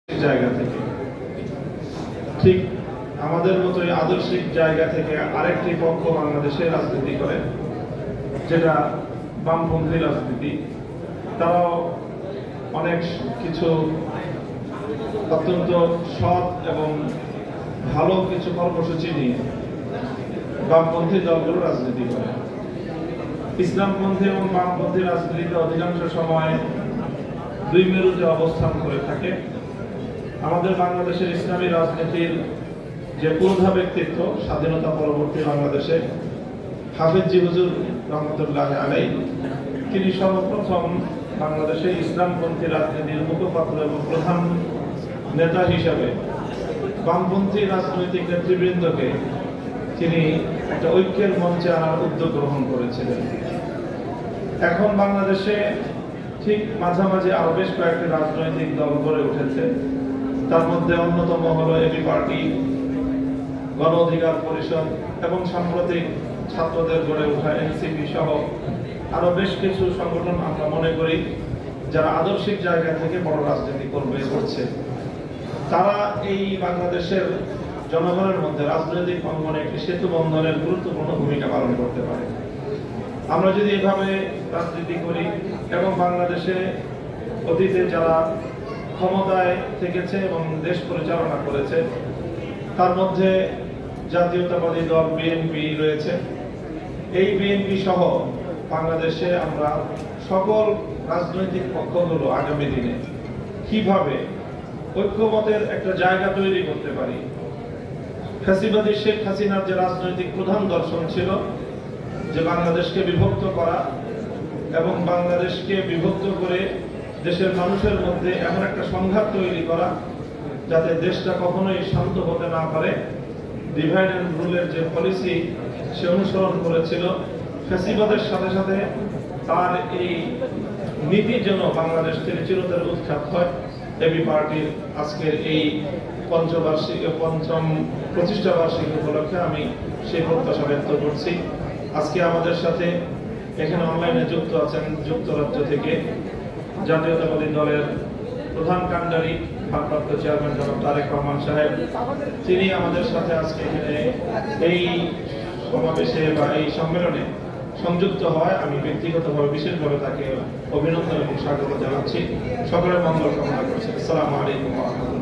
জায়গা থেকে, ঠিক আমাদের মতোই আদর্শিক জায়গা থেকে আরেকটি পক্ষ বাংলাদেশে রাজনীতি করে, যেটা বামপন্থী রাজনীতি। তারাও অনেক কিছু অত্যন্ত সৎ এবং ভালো কিছু কর্মসূচি নিয়ে বামপন্থী দলগুলো রাজনীতি করে। ইসলামপন্থী এবং বামপন্থী রাজনীতিতে অধিকাংশ সময় দুই মেরুতে অবস্থান করে থাকে। আমাদের বাংলাদেশের ইসলামী রাজনীতির যে পুরোধা ব্যক্তিত্ব স্বাধীনতা পরবর্তী বাংলাদেশে হাফেজ হুজুর রহমতুল্লাহ আলাইহি, তিনি সর্বপ্রথম বাংলাদেশে ইসলামপন্থী রাজনীতির মুখপাত্র এবং প্রধান নেতা হিসাবে বামপন্থী রাজনৈতিক নেতৃবৃন্দকে তিনি একটা ঐক্যের মঞ্চে আনার উদ্যোগ গ্রহণ করেছিলেন। এখন বাংলাদেশে ঠিক মাঝামাঝি আরো বেশ কয়েকটি রাজনৈতিক দল গড়ে উঠেছে। তার মধ্যে অন্যতম হলো এবি পার্টি, গণ অধিকার পরিষদ এবং সাম্প্রতিক ছাত্রদের গড়ে ওঠা এনসিপি সহ আরো বেশ কিছু সংগঠন আমরা মনে করি যারা আদর্শিক জায়গা থেকে বড় রাজনীতি করছে। তারা এই বাংলাদেশের জনগণের মধ্যে রাজনৈতিক অঙ্গনে একটি সেতু বন্ধনের গুরুত্বপূর্ণ ভূমিকা পালন করতে পারে। আমরা যদি এভাবে রাজনীতি করি এবং বাংলাদেশে অতীতে যারা ক্ষমতায় থেকেছে এবং দেশ পরিচালনা করেছে, তার মধ্যে জাতীয়তাবাদী দল বিএনপি রয়েছে। এই বিএনপি সহ বাংলাদেশে আমরা সকল রাজনৈতিক পক্ষগুলো আগামী দিনে কিভাবে ঐক্যমতের একটা জায়গা তৈরি করতে পারি। ফ্যাসিবাদী শেখ হাসিনার যে রাজনৈতিক প্রধান দর্শন ছিল যে বাংলাদেশকে বিভক্ত করা এবং বাংলাদেশকে বিভক্ত করে দেশের মানুষের মধ্যে এমন একটা সংঘাত তৈরি করা যাতে দেশটা কখনোই শান্ত হতে না পারে, ডিভাইড অ্যান্ড রুলের যে পলিসি সে অনুসরণ করেছিল, ফ্যাসিবাদের সাথে সাথে তার এই নীতি যেন বাংলাদেশ থেকে চিরতরে উৎখাত হয়। এবি পার্টির আজকের এই পঞ্চম প্রতিষ্ঠা বার্ষিকী উপলক্ষে আমি সেই প্রত্যাশা ব্যক্ত করছি। আজকে আমাদের সাথে এখানে অনলাইনে যুক্ত আছেন যুক্তরাজ্য থেকে জাতীয়তাবাদী দলের প্রধান কাণ্ডারি ভারপ্রাপ্ত চেয়ারম্যান জনাব তারেক রহমান সাহেব। তিনি আমাদের সাথে আজকে এখানে এই সমাবেশে বা এই সম্মেলনে সংযুক্ত হয় আমি ব্যক্তিগতভাবে বিশেষভাবে তাকে অভিনন্দন এবং স্বাগত জানাচ্ছি। সকলের মঙ্গল কামনা করছি। আসসালামু আলাইকুম ওয়া রাহমাতুল্লাহ।